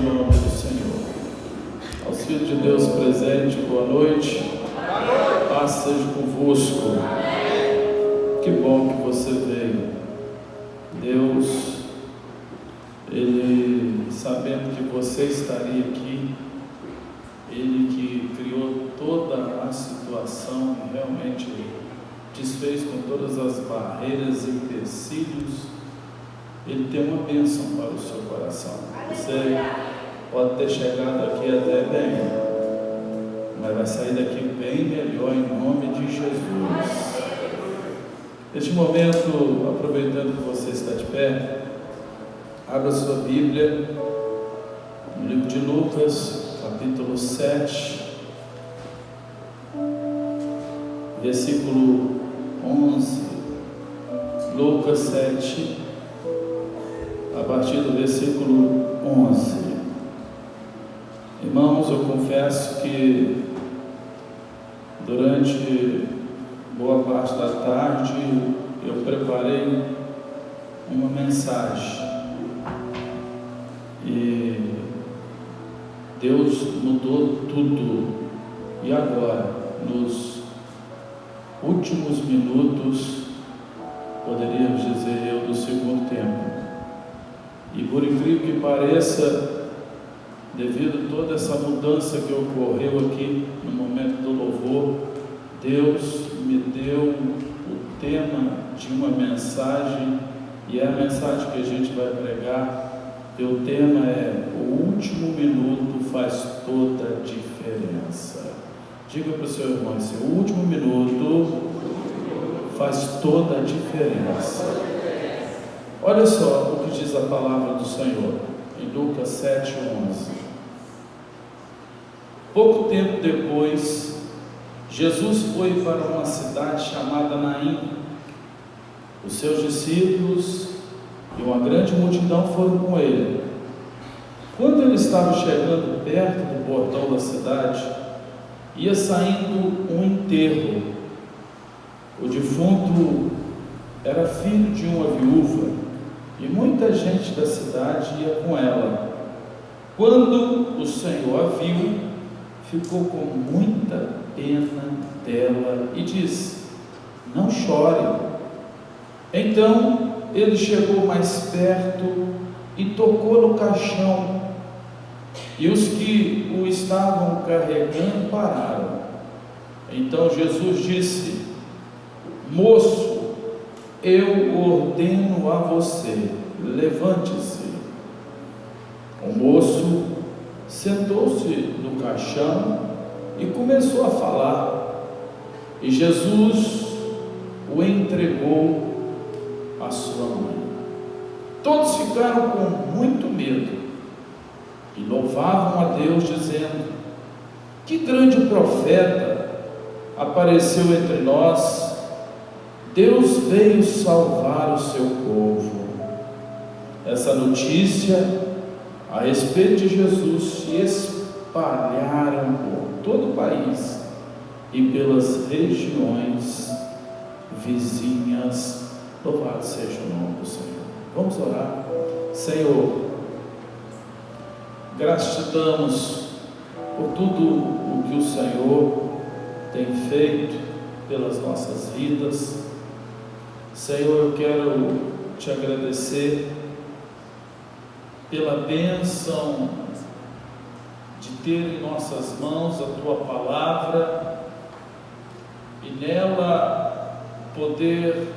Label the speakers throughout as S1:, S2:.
S1: o nome do Senhor. Aos filhos de Deus presente, boa noite. Paz seja convosco. Que bom que você veio. Deus, Ele, sabendo que você estaria aqui, Ele que criou toda a situação e realmente desfez com todas as barreiras e empecilhos, Ele tem uma bênção para o seu coração. Você pode ter chegado aqui até bem, mas vai sair daqui bem melhor em nome de Jesus. Neste momento, aproveitando que você está de pé, abra sua Bíblia no livro de Lucas, capítulo 7, versículo 11. Lucas 7, a partir do versículo 11. Irmãos, eu confesso que durante boa parte da tarde eu preparei uma mensagem e Deus mudou tudo. E agora, nos últimos minutos, poderíamos dizer eu, do segundo tempo, e por incrível que pareça, devido a toda essa mudança que ocorreu aqui no momento do louvor, Deus me deu o tema de uma mensagem, e é a mensagem que a gente vai pregar. E o tema é: o último minuto faz toda a diferença. Diga para o seu irmão assim: o último minuto faz toda a diferença. Olha só o que diz a palavra do Senhor em Lucas 7:11. Pouco tempo depois, Jesus foi para uma cidade chamada Naim. Os seus discípulos e uma grande multidão foram com ele. Quando ele estava chegando perto do portão da cidade, ia saindo um enterro. O defunto era filho de uma viúva, e muita gente da cidade ia com ela. Quando o Senhor a viu, ficou com muita pena dela e disse: não chore. Então ele chegou mais perto e tocou no caixão, e os que o estavam carregando pararam. Então Jesus disse: moço, eu ordeno a você, levante-se. O moço sentou-se no caixão e começou a falar, e Jesus o entregou à sua mãe. Todos ficaram com muito medo e louvavam a Deus, dizendo: que grande profeta apareceu entre nós! Deus veio salvar o seu povo. Essa notícia a respeito de Jesus se espalharam por todo o país e pelas regiões vizinhas. Louvado seja o nome do Senhor. Vamos orar. Senhor, graças te damos por tudo o que o Senhor tem feito pelas nossas vidas. Senhor, eu quero te agradecer pela bênção de ter em nossas mãos a tua palavra e nela poder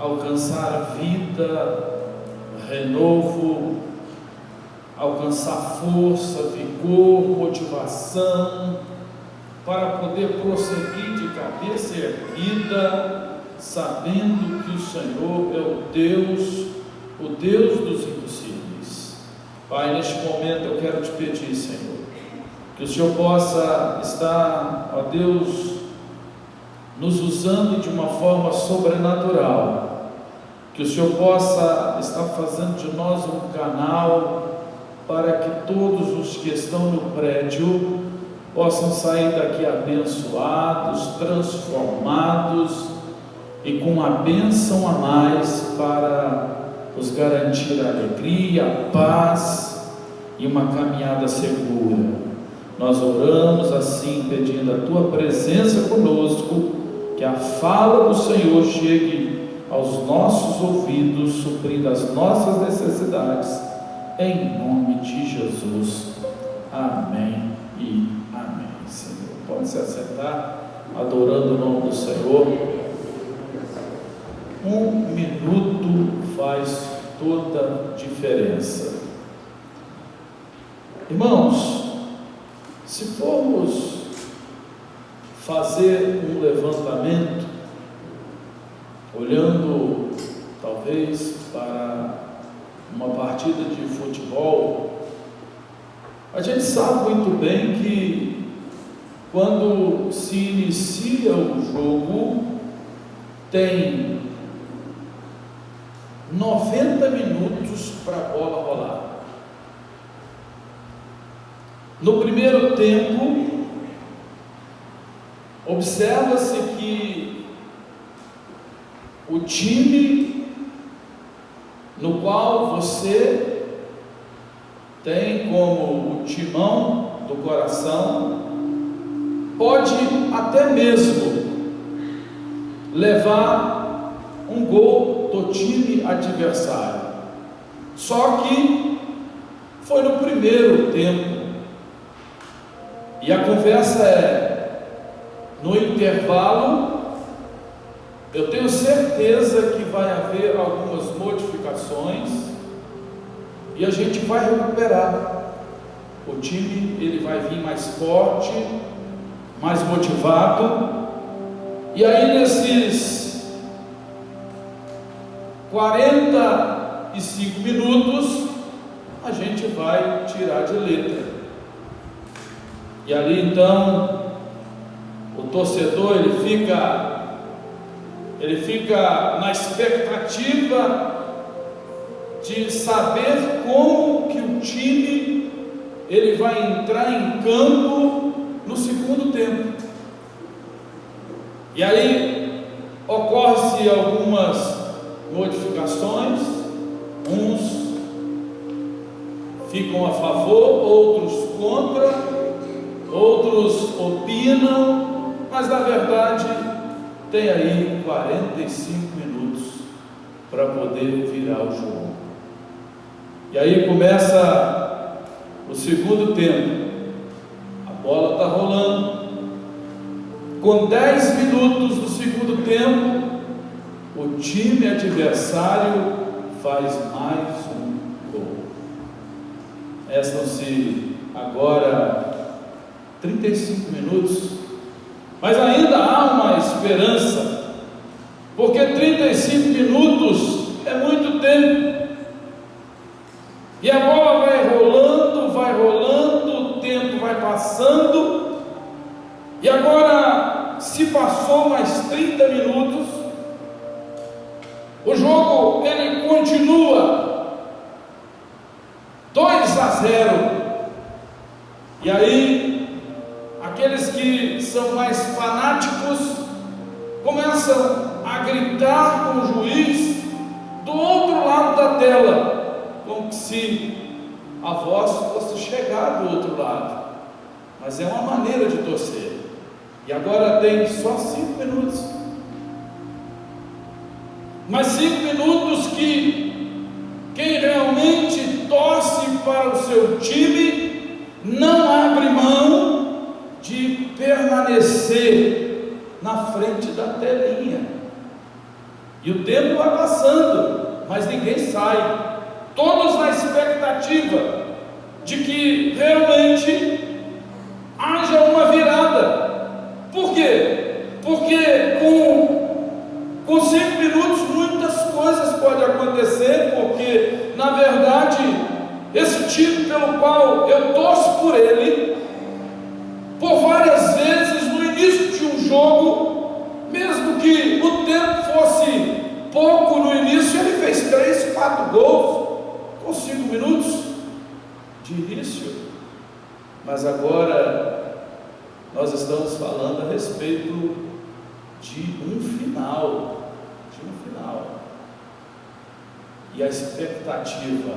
S1: alcançar a vida, renovo, alcançar força, vigor, motivação, para poder prosseguir de cabeça erguida, sabendo que o Senhor é o Deus dos impossíveis. Pai, neste momento eu quero te pedir, Senhor, que o Senhor possa estar, ó Deus, nos usando de uma forma sobrenatural, que o Senhor possa estar fazendo de nós um canal para que todos os que estão no prédio possam sair daqui abençoados, transformados e com uma bênção a mais para nos garantir a alegria, a paz e uma caminhada segura. Nós oramos assim, pedindo a Tua presença conosco, que a fala do Senhor chegue aos nossos ouvidos, suprindo as nossas necessidades, em nome de Jesus. Amém e amém. Senhor, pode se assentar, adorando o nome do Senhor. 1 minuto faz toda a diferença. Irmãos, se formos fazer um levantamento, olhando talvez para uma partida de futebol, a gente sabe muito bem que quando se inicia o jogo, tem 90 minutos para a bola rolar. No primeiro tempo, observa-se que o time no qual você tem como o timão do coração pode até mesmo levar um gol do time adversário. Só que foi no primeiro tempo. E a conversa é: no intervalo, eu tenho certeza que vai haver algumas modificações e a gente vai recuperar. O time ele vai vir mais forte, mais motivado. E aí nesses 45 minutos a gente vai tirar de letra. E ali então o torcedor ele fica na expectativa de saber como que o time ele vai entrar em campo no segundo tempo. E aí ocorre-se algumas modificações, uns ficam a favor, outros contra, outros opinam, mas na verdade tem aí 45 minutos para poder virar o jogo. E aí começa o segundo tempo, a bola está rolando. Com 10 minutos do segundo tempo, o time adversário faz mais um gol. Restam-se agora 35 minutos, mas ainda há uma esperança, porque 35 minutos é muito tempo, e a bola vai rolando, o tempo vai passando, e agora se passou mais 30 minutos, o jogo ele continua 2-0, e aí aqueles que são mais fanáticos começam a gritar com o juiz do outro lado da tela, como se a voz fosse chegar do outro lado, mas é uma maneira de torcer. E agora tem só 5 minutos, mas 5 minutos que quem realmente torce para o seu time não abre mão de permanecer na frente da telinha. E o tempo vai passando, mas ninguém sai, todos na expectativa de que realmente haja uma virada. Por quê? Porque com 5 minutos muitas coisas podem acontecer, porque na verdade esse time pelo qual eu torço por ele, por várias vezes no início de um jogo, mesmo que o tempo fosse pouco no início, ele fez 3, 4 gols com 5 minutos de início. Mas agora nós estamos falando a respeito de um final, e a expectativa: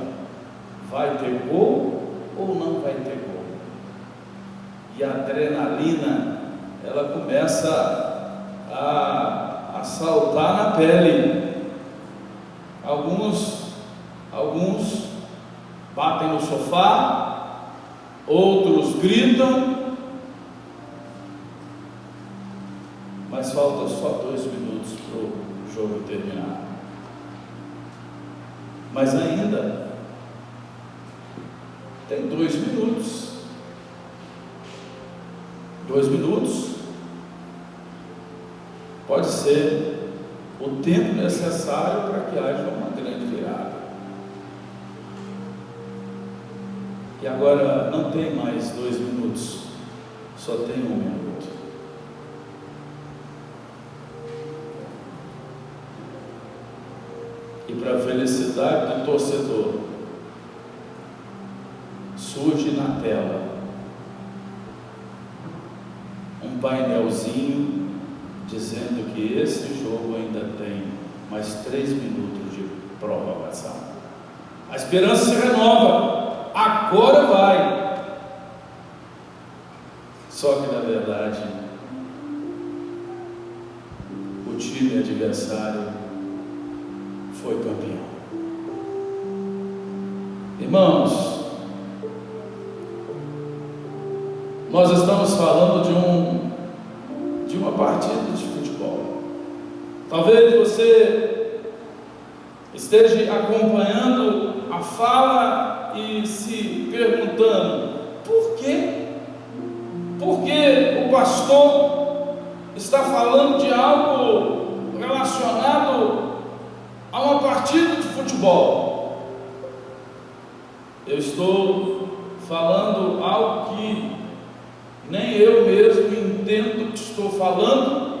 S1: vai ter gol ou não vai ter gol. E a adrenalina, ela começa a saltar na pele. Alguns batem no sofá, outros gritam, mas falta só 2 minutos para o jogo terminar. Mas ainda tem 2 minutos. 2 minutos pode ser o tempo necessário para que haja uma grande virada. E agora não tem mais 2 minutos, só tem 1 minuto. E para a felicidade do torcedor, surge na tela um painelzinho dizendo que esse jogo ainda tem mais 3 minutos de prorrogação. A esperança se renova, agora vai. Só que na verdade o time adversário foi campeão. Irmãos, nós estamos falando de uma partida de futebol. Talvez você esteja acompanhando a fala e se perguntando: por quê? Por que o pastor está falando de algo relacionado a uma partida de futebol? Eu estou falando algo que nem eu mesmo entendo o que estou falando,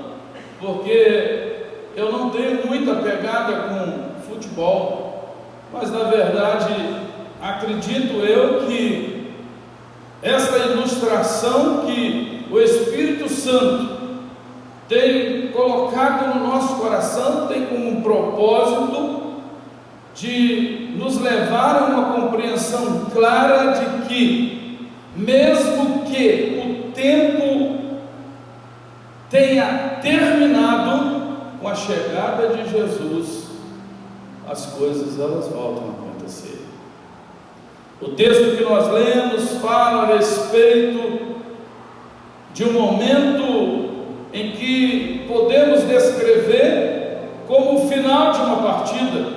S1: porque eu não tenho muita pegada com futebol, mas na verdade acredito eu que essa ilustração que o Espírito Santo tem colocado no nosso coração tem como propósito de nos levar a uma compreensão clara de que, mesmo que o tempo tenha terminado com a chegada de Jesus, as coisas elas voltam a acontecer. O texto que nós lemos fala a respeito de um momento em que podemos descrever como o final de uma partida.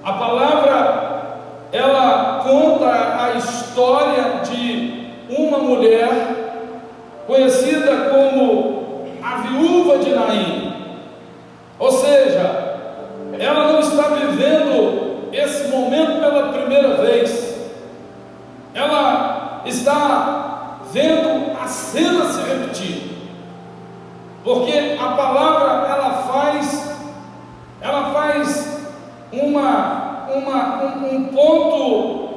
S1: A palavra, ela conta a história de uma mulher conhecida como a viúva de Naim. Ou seja, ela não está vivendo esse momento pela primeira vez. Ela está vendo a cena se repetir, porque a palavra ela faz um ponto,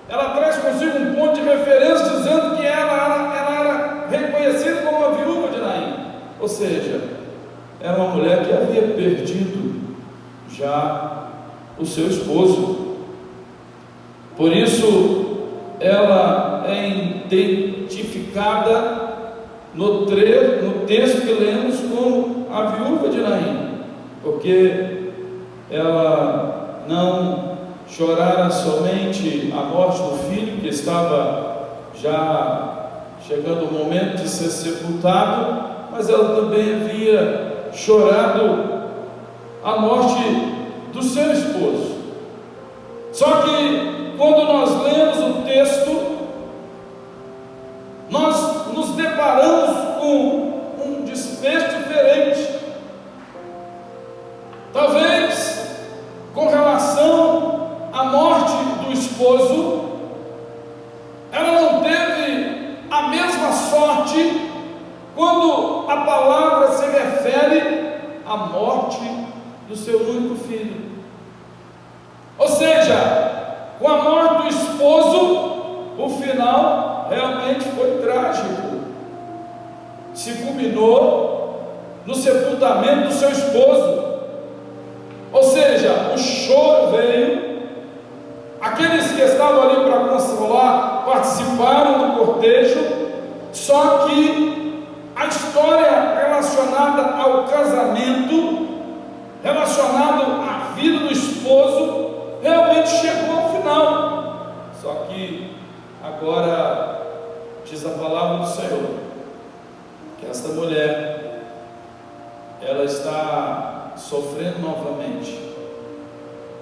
S1: ela traz consigo um ponto de referência dizendo que ela era reconhecida como a viúva de Naim, ou seja, era uma mulher que havia perdido já o seu esposo. Por isso ela é identificada no texto que lemos como a viúva de Naim, porque ela não chorara somente a morte do filho, que estava já chegando o momento de ser sepultado, mas ela também havia chorado a morte do seu esposo. Só que quando nós lemos o texto, nós nos deparamos com um desfecho diferente. Talvez com relação à morte do esposo, ela não teve a mesma sorte quando a palavra se refere à morte do seu único filho. Ou seja, com a morte do esposo, o final realmente foi trágico. Se culminou no sepultamento do seu esposo. Ou seja, o choro veio, aqueles que
S2: estavam ali para consolar participaram do cortejo, só que a história relacionada ao casamento, relacionado à vida do esposo, realmente chegou ao final. Só que agora diz a palavra do Senhor que esta mulher, ela está sofrendo novamente.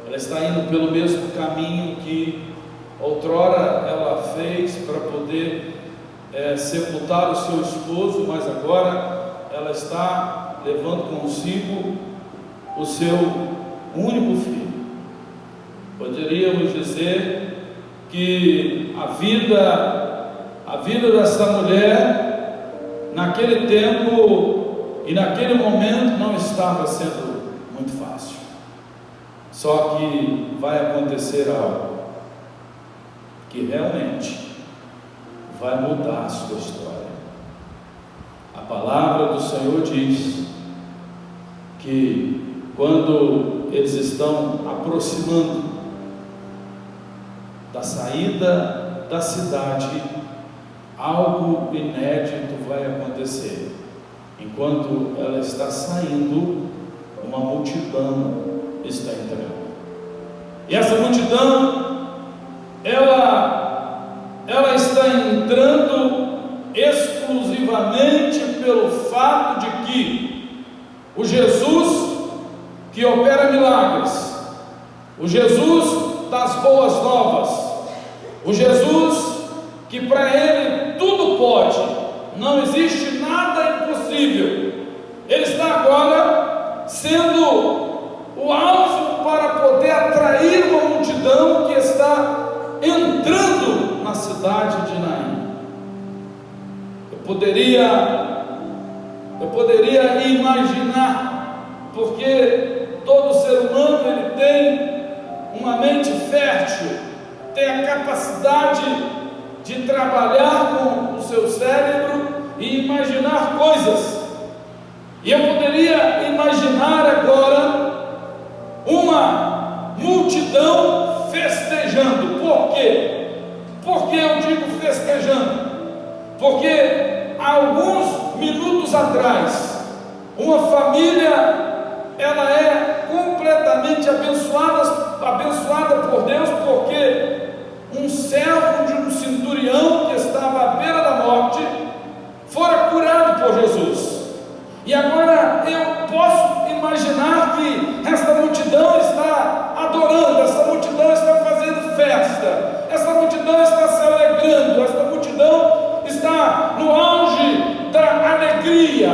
S2: Ela está indo pelo mesmo caminho que outrora ela fez para poder sepultar o seu esposo, mas agora ela está levando consigo o seu único filho. Poderíamos dizer que a vida dessa mulher naquele tempo e naquele momento não estava sendo muito fácil. Só que vai acontecer algo que realmente vai mudar a sua história. A palavra do Senhor diz que quando eles estão aproximando da saída da cidade, algo inédito vai acontecer. Enquanto ela está saindo, uma multidão está entrando. E essa multidão, ela está entrando exclusivamente pelo fato de que o Jesus que opera milagres, o Jesus das boas novas, o Jesus que para ele tudo pode, não existe nada impossível, ele está agora sendo o alvo para poder atrair uma multidão que está entrando na cidade de Naim. Eu poderia imaginar, porque todo ser humano ele tem uma mente fértil, tem a capacidade de trabalhar com o seu cérebro e imaginar coisas. E eu poderia imaginar agora uma multidão festejando. Por quê? Por que eu digo festejando? Porque há alguns minutos atrás, uma família, ela é completamente abençoada por Deus, porque um servo de um centurião que estava à beira da morte fora curado por Jesus. E agora eu posso imaginar que esta multidão está adorando, esta multidão está fazendo festa, esta multidão está se alegrando, esta multidão está no auge da alegria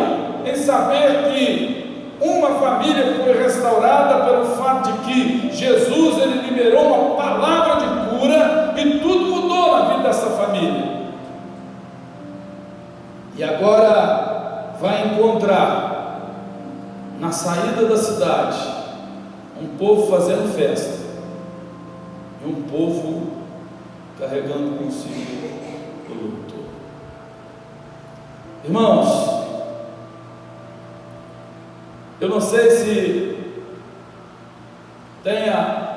S2: em saber que uma família foi restaurada pelo fato de que Jesus ele liberou uma palavra de cura e tudo mudou na vida dessa família. E agora vai encontrar na saída da cidade um povo fazendo festa e um povo carregando consigo o luto. Irmãos, eu não sei se tenha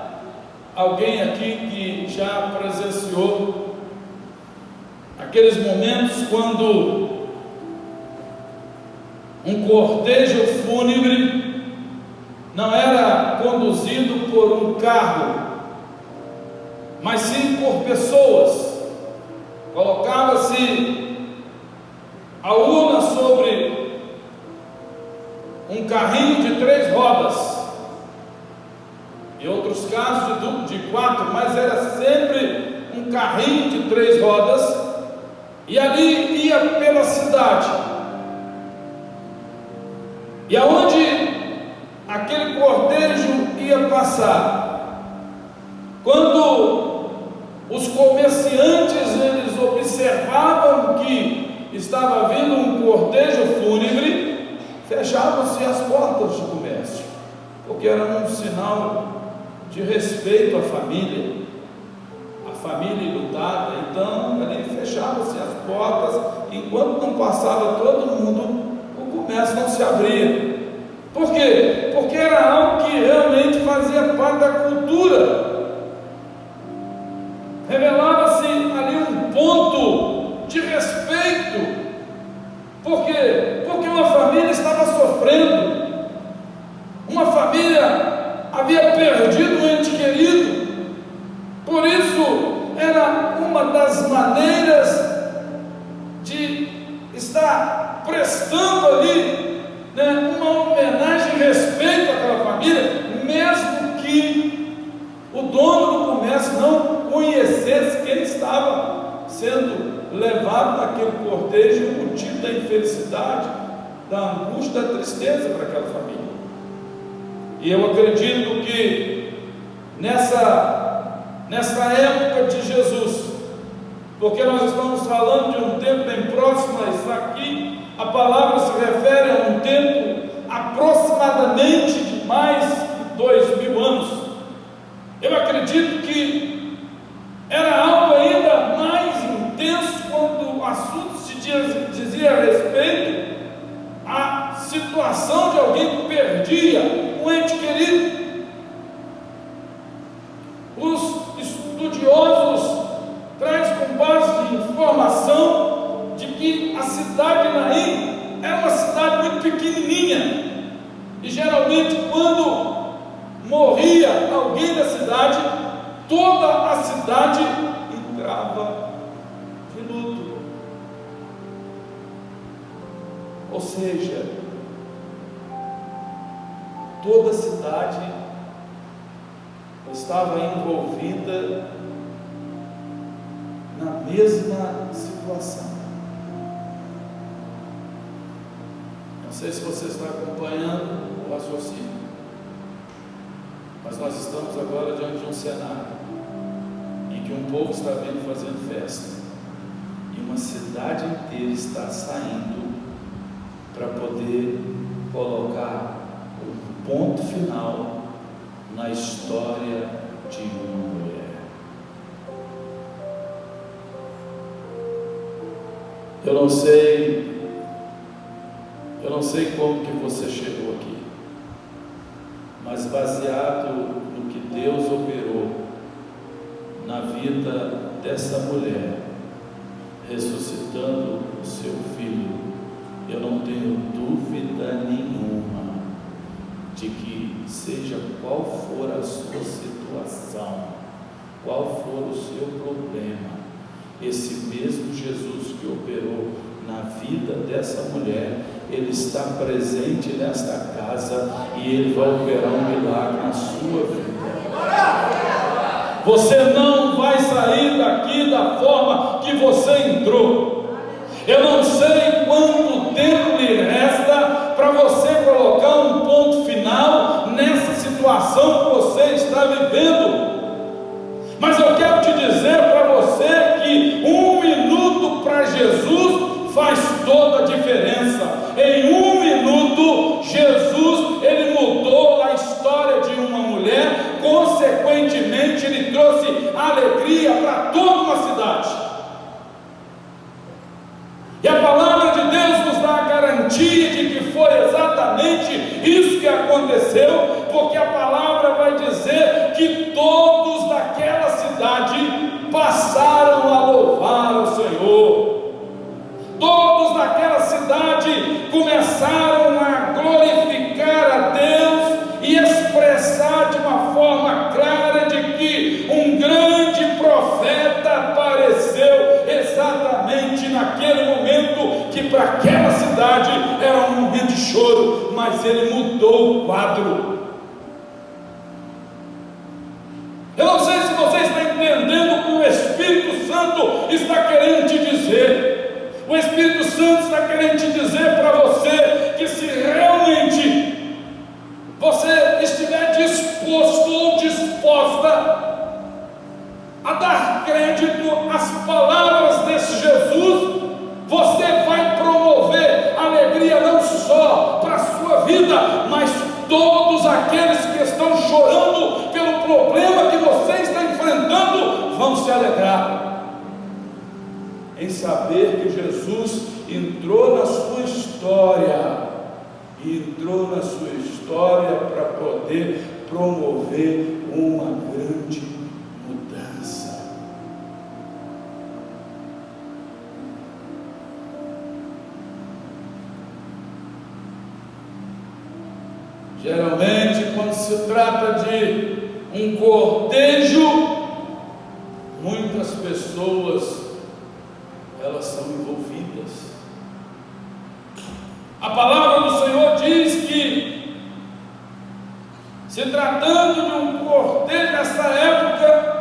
S2: alguém aqui que já presenciou aqueles momentos quando um cortejo fúnebre não era conduzido por um carro, mas sim por pessoas. Colocava-se a urna sobre um carrinho de 3 rodas, em outros casos de 4, mas era sempre um carrinho de 3 rodas, e ali ia pela cidade. E aonde aquele cortejo ia passar, quando os comerciantes eles observavam que estava vindo um cortejo fúnebre, fechavam-se as portas de comércio, porque era um sinal de respeito à família enlutada. Então ali fechavam-se as portas, enquanto não passava todo mundo, o comércio não se abria. Por quê? Porque era algo que realmente fazia parte da cultura. das maneiras de estar prestando ali, né, uma homenagem e respeito àquela família, mesmo que o dono do comércio não conhecesse quem estava sendo levado naquele cortejo, o motivo da infelicidade, da angústia, da tristeza para aquela família. E eu acredito que nessa época de Jesus, porque nós estamos falando de um tempo bem próximo, mas aqui a palavra se refere a um tempo aproximadamente de mais de 2000 anos. Eu acredito que era algo ainda mais intenso quando o assunto se dizia a respeito à situação de alguém que perdia um ente querido. Os estudiosos trazem com base de informação de que a cidade de Naim era uma cidade muito pequenininha, e geralmente quando morria alguém da cidade, toda a cidade entrava de luto. Ou seja, toda a cidade estava envolvida na mesma situação. Não sei se você está acompanhando o raciocínio, mas nós estamos agora diante de um cenário em que um povo está vindo fazendo festa e uma cidade inteira está saindo para poder colocar um ponto final na história de uma mulher. Eu não sei como que você chegou aqui, mas baseado no que Deus operou na vida dessa mulher, ressuscitando o seu filho, eu não tenho dúvida nenhuma de que, seja qual for a sua situação, qual for o seu problema, esse mesmo Jesus que operou na vida dessa mulher, Ele está presente nesta casa e Ele vai operar um milagre na sua vida. Você não vai sair daqui da forma que você entrou. Eu não sei quanto tempo lhe resta para você colocar um ponto final nessa situação que você está vivendo, mas eu quero te dizer para você que 1 minuto para Jesus faz toda a diferença. Em 1 minuto, Jesus, Ele mudou a história de uma mulher, consequentemente Ele trouxe alegria para toda uma cidade. E a palavra de Deus nos dá a garantia de que foi exatamente isso que aconteceu, porque a palavra vai dizer que todos daquela cidade passaram a louvar o Senhor. Todos daquela cidade começaram a glorificar a Deus e expressar de uma forma clara de que um grande profeta apareceu exatamente naquele momento, que para aquela cidade era um momento de choro, mas ele mudou o quadro. Eu não sei se você está entendendo o que o Espírito Santo está querendo te dizer. O Espírito Santo está querendo te dizer para você que, se realmente você estiver disposto ou disposta a dar crédito às palavras desse Jesus, você vai promover alegria não só para a sua vida, mas todos aqueles que estão chorando pelo problema que você está enfrentando vão se alegrar em saber que Jesus entrou na sua história, e entrou na sua história para poder promover uma grande mudança. Geralmente, quando se trata de um cortejo, muitas pessoas, elas são envolvidas. A palavra do Senhor diz que, se tratando de um cortejo dessa época,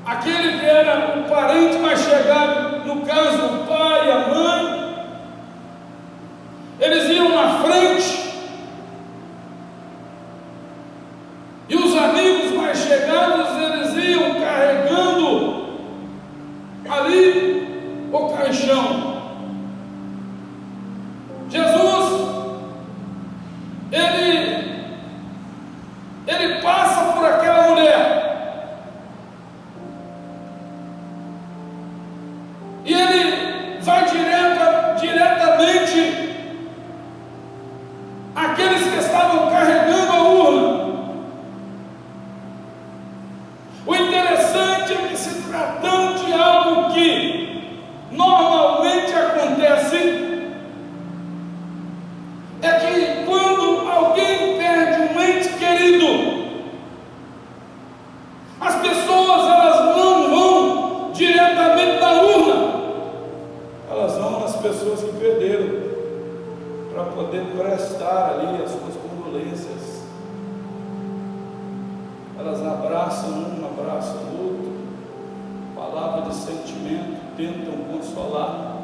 S2: aquele que era o parente mais chegado, no caso o pai e a mãe, eles iam na frente, e os amigos mais chegados, eles iam carregando ali o caixão. Jesus, ele passa por aquela mulher, e ele vai diretamente àqueles que estavam carregando a urna. O interessante é que, se tratando de algo que normalmente acontece, é que quando alguém perde um ente querido, as pessoas, elas não vão diretamente na urna, elas vão nas pessoas que perderam, para poder prestar ali as suas condolências. Elas abraçam um, abraçam o outro, palavra de sentimento, tentam consolar.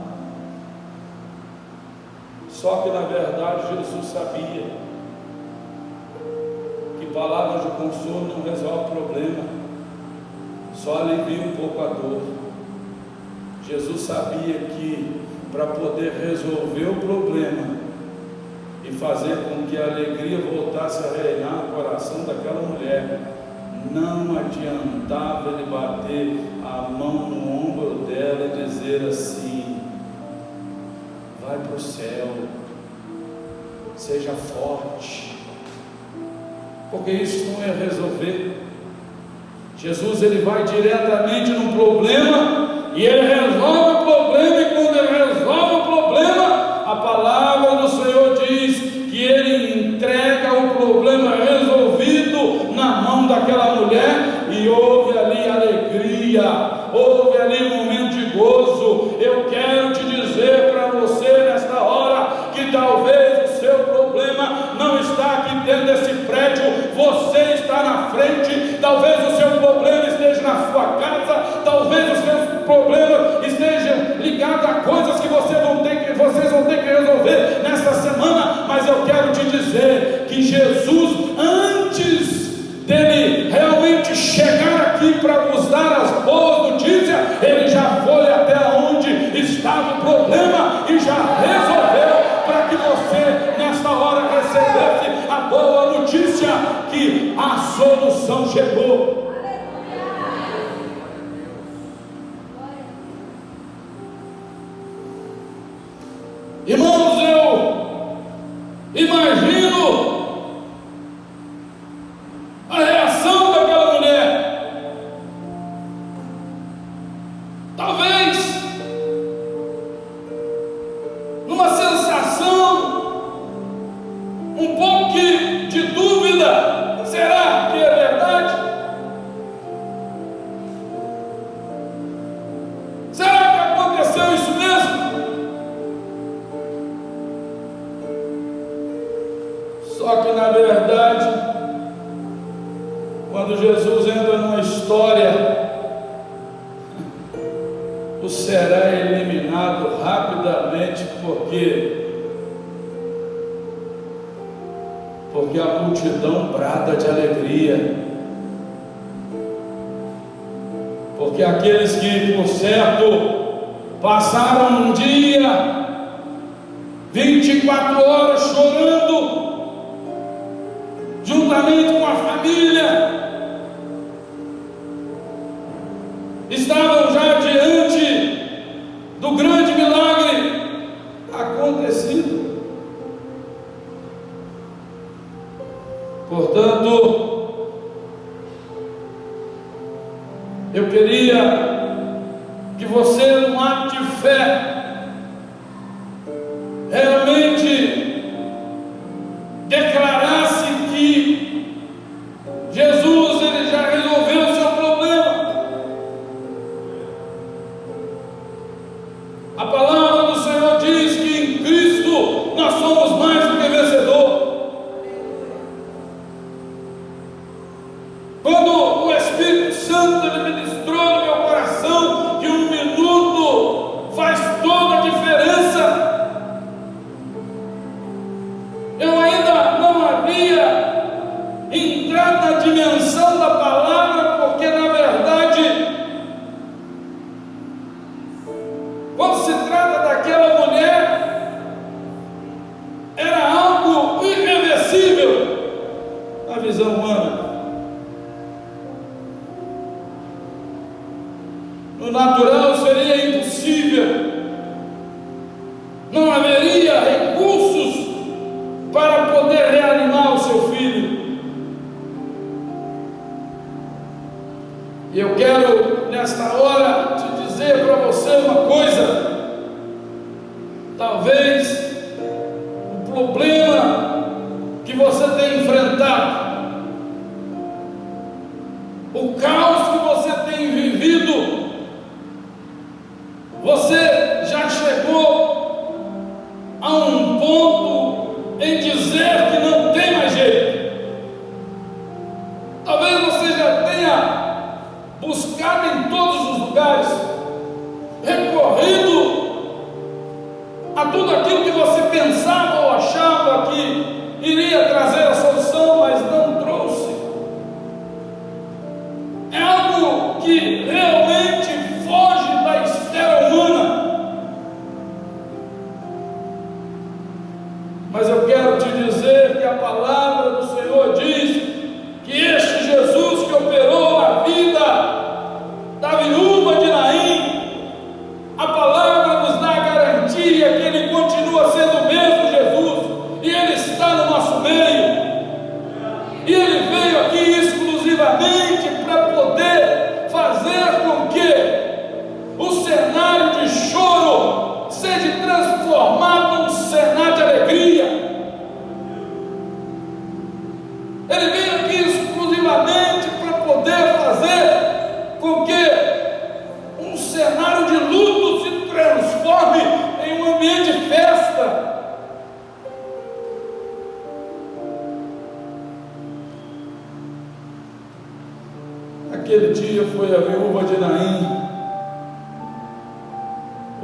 S2: Só que, na verdade, Jesus sabia que palavras de consolo não resolve o problema, só alivia um pouco a dor. Jesus sabia que, para poder resolver o problema e fazer com que a alegria voltasse a reinar no coração daquela mulher, não adiantava ele bater a mão no ombro dela e dizer assim: vai para o céu, seja forte, porque isso não ia resolver. Jesus, ele vai diretamente no problema, e ele resolve o problema, e quando ele resolve o problema, a palavra do Senhor diz que ele entrega o problema resolvido na mão daquela mulher, e houve ali alegria, houve ali um momento de gozo. Eu quero te dizer para você nesta hora, que talvez o seu problema não está aqui dentro desse prédio, você está na frente. Talvez o seu problema esteja na sua casa, talvez o seu problema esteja ligado a coisas que vocês vão ter que resolver nesta semana, mas eu quero te dizer que Jesus, antes dele realmente chegar aqui para vos dar as boas notícias, ele já foi até onde estava o problema e já resolveu, para que você nesta hora recebesse a boa notícia que a solução chegou. Irmãos, eu imagino a reação daquela mulher. Talvez numa sensação um pouco de dúvida: será que é verdade? Será que aconteceu isso mesmo? Só que, na verdade, quando Jesus entra numa história, o será eliminado rapidamente, porque a multidão brada de alegria, porque aqueles que, por certo, passaram um dia, 24 horas chorando, juntamente com a família, estavam já diante do grande milagre acontecido. Portanto, eu queria que você, num ato de fé, realmente declarasse que Jesus, ele já resolveu Quando o Espírito Santo ele ministrou no meu coração que 1 minuto faz toda a diferença, eu ainda não havia entrado na dimensão da palavra, porque na verdade, quando se trata daquela mulher, era algo irreversível na visão humana. No natural seria impossível, não haveria recursos para poder reanimar o seu filho. E eu quero nesta hora te dizer para você uma coisa: talvez o problema que você tem enfrentado, o caos que você tem vivido, você já chegou a um ponto em dizer que não tem mais jeito. Talvez você já tenha buscado em todos os lugares, recorrido a tudo aquilo que você pensava ou achava que iria trazer a solução, mas não trouxe. É algo que realmente foge da esfera humana. Mas eu quero te dizer que a palavra do Senhor diz que este Jesus que operou na vida da viúva de Naim, a palavra nos dá a garantia que Ele continua sendo o mesmo Jesus, e Ele está no nosso meio, e Ele veio aqui exclusivamente para poder fazer com que o cenário de choro seja transformado num cenário de alegria. Ele veio aqui exclusivamente para poder fazer com que um cenário de luto se transforme em um ambiente de festa. Aquele dia foi a viúva de Naim,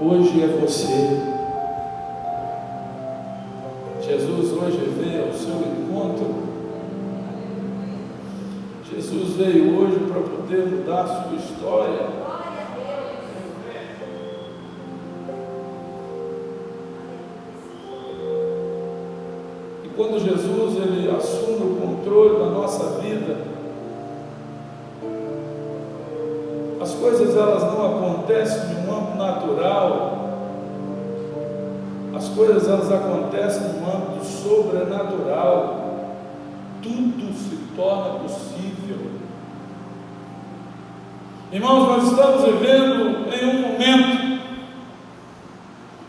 S2: hoje é você. Jesus hoje veio ao seu encontro. Jesus veio hoje para poder mudar a sua história. E quando Jesus ele assume o controle da nossa vida, as coisas elas não acontecem de um âmbito natural. As coisas elas acontecem no âmbito sobrenatural. Tudo se torna possível. Irmãos, nós estamos vivendo em um momento,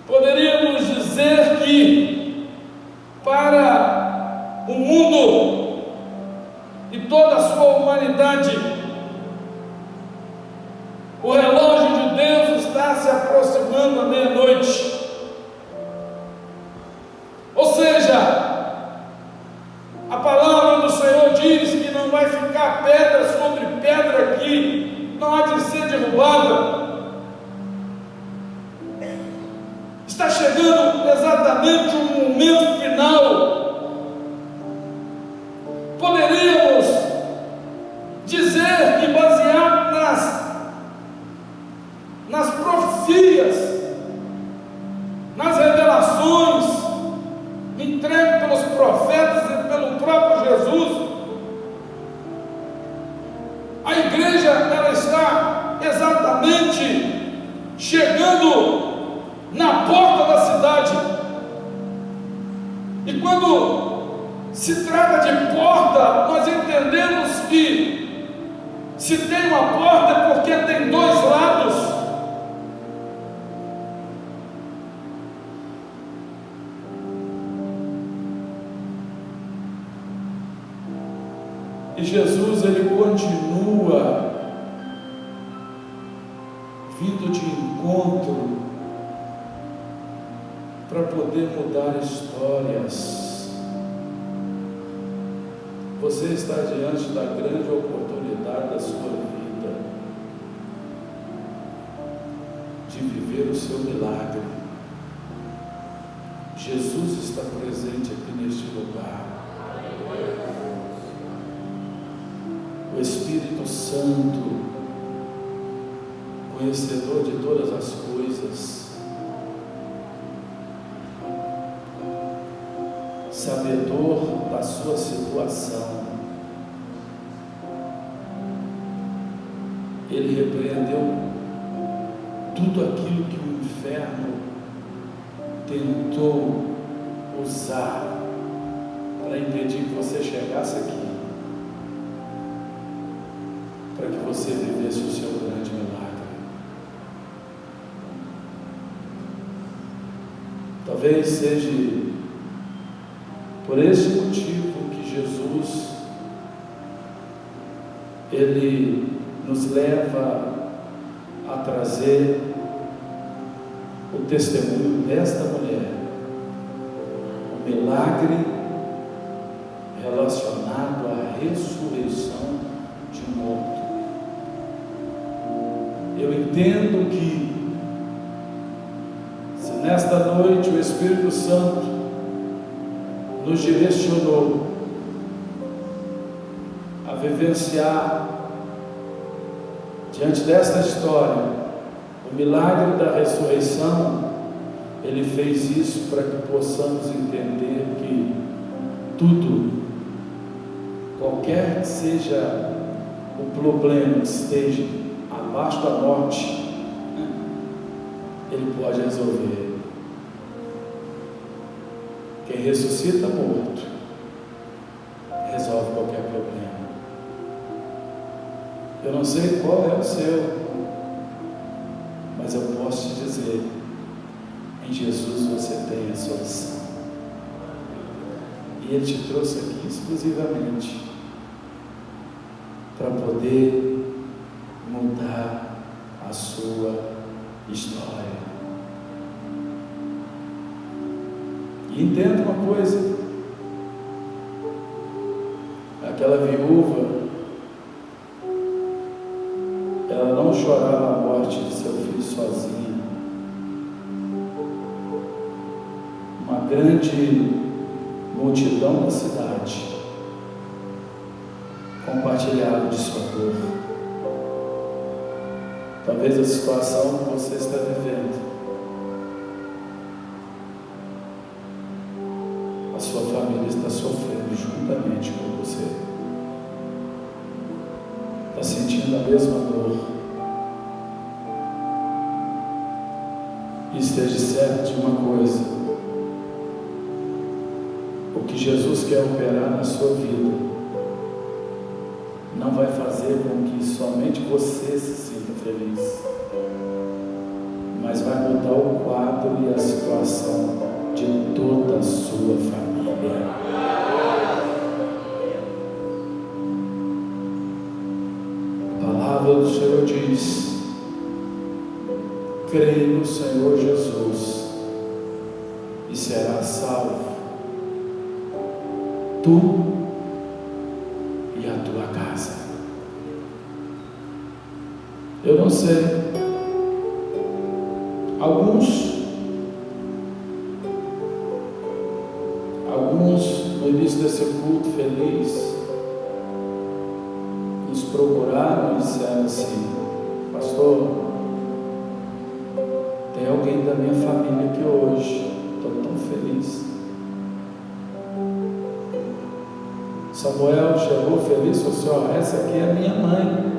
S2: poderíamos dizer que para o mundo e toda a sua humanidade, o relógio de Deus está se aproximando à meia-noite. Ou seja, a palavra do Senhor diz que não vai ficar pedra sobre pedra aqui, não há de ser derrubada. Está chegando exatamente o momento final. Poderíamos dizer que, baseado nas profecias, nas revelações entregues pelos profetas e pelo próprio Jesus, a igreja ela está exatamente chegando na porta da cidade. E quando se trata de porta, nós entendemos que se tem uma porta é porque tem dois lados. E Jesus ele continua vindo de encontro para poder mudar histórias. Você está diante da grande oportunidade
S1: de viver o seu milagre. Jesus está presente aqui neste lugar. O Espírito Santo, conhecedor de todas as coisas, sabedor da sua situação, Ele repreendeu tudo aquilo que o inferno tentou usar para impedir que você chegasse aqui, para que você vivesse o seu grande milagre. Talvez seja por esse motivo que Jesus, Ele nos leva a trazer o testemunho desta mulher, um milagre relacionado à ressurreição de um morto. Eu entendo que, se nesta noite o Espírito Santo nos direcionou a vivenciar, diante desta história, o milagre da ressurreição, Ele fez isso para que possamos entender que tudo, qualquer que seja o problema que esteja abaixo da morte, Ele pode resolver. Quem ressuscita morto, resolve qualquer problema. Eu não sei qual é o seu, mas eu posso te dizer, em Jesus você tem a solução. E Ele te trouxe aqui exclusivamente para poder mudar a sua história. E entenda uma coisa, aquela viúva, ela não chorava a morte de seu filho sozinha. Uma grande multidão da cidade compartilhava de sua dor. Talvez a situação que você está vivendo, a sua família está sofrendo juntamente com você. Está sentindo a mesma dor. E esteja certo de uma coisa: o que Jesus quer operar na sua vida não vai fazer com que somente você se sinta feliz, mas vai mudar o quadro e a situação de toda a sua família. A palavra do Senhor diz: creia no Senhor Jesus e serás salvo, tu e a tua casa. Eu não sei, alguns no início desse culto feliz nos procuraram e disseram assim: pastor, tem alguém da minha família aqui hoje, estou tão feliz. Samuel chegou feliz e falou assim: ó, essa aqui é a minha mãe.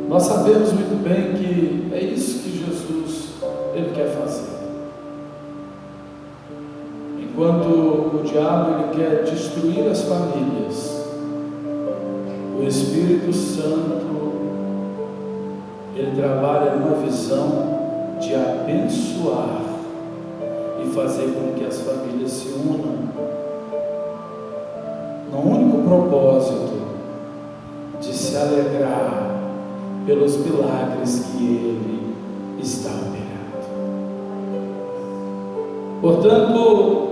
S1: Nós sabemos muito bem que é isso que Jesus Ele quer fazer. Enquanto o diabo ele quer destruir as famílias, o Espírito Santo ele trabalha numa visão de abençoar e fazer com que as famílias se unam no único propósito de se alegrar pelos milagres que Ele está operando. Portanto,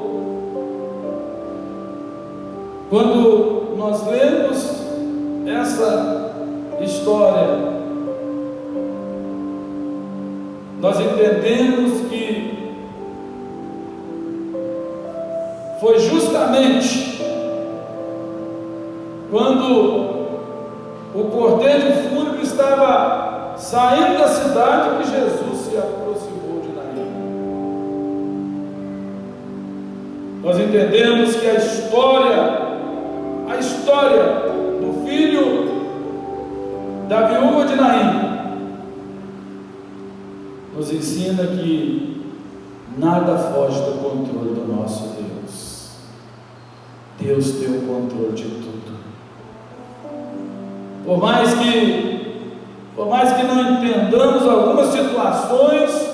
S1: quando nós lemos essa
S2: história, nós entendemos que foi justamente quando o cortejo fúnebre estava saindo da cidade que Jesus se aproximou de Naim. Nós entendemos que a história do filho da viúva de Naim nos ensina que nada foge do controle do nosso Deus. Deus tem o controle de tudo. Por mais que não entendamos algumas situações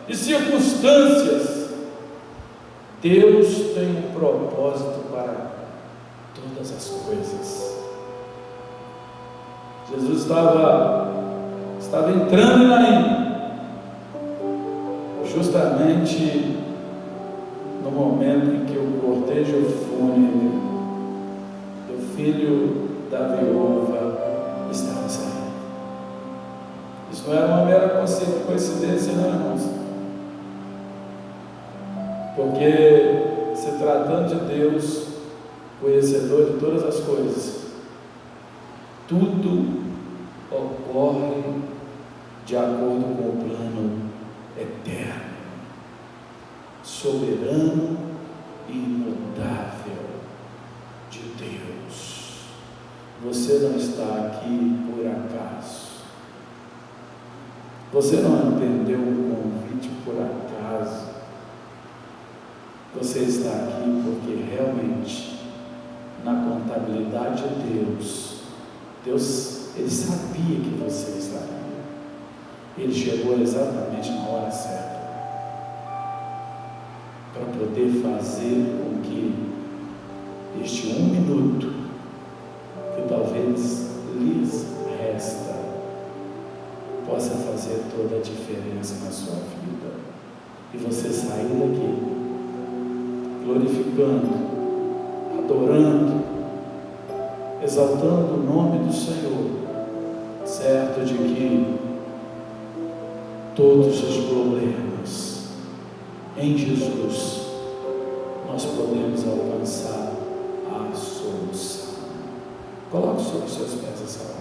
S2: e circunstâncias, Deus tem um propósito para todas as coisas. Jesus estava entrando em Naim, justamente no momento em que o cortejo fúnebre do filho da viúva estava saindo. Isso não era uma mera coincidência, não, irmãos. Porque, se tratando de Deus, conhecedor de todas as coisas, tudo ocorre de acordo com o plano eterno, soberano e imutável de Deus. Você não está aqui por acaso. Você não entendeu o convite por acaso. Você está aqui porque realmente, na contabilidade de Deus, Ele sabia que você estaria. Ele chegou exatamente na hora certa para poder fazer com que este 1 minuto que talvez lhes resta possa fazer toda a diferença na sua vida, e você sair daqui glorificando, adorando, exaltando o nome do Senhor, certo de que todos os problemas em Jesus nós podemos alcançar a solução. Coloque sobre os seus pés essa hora.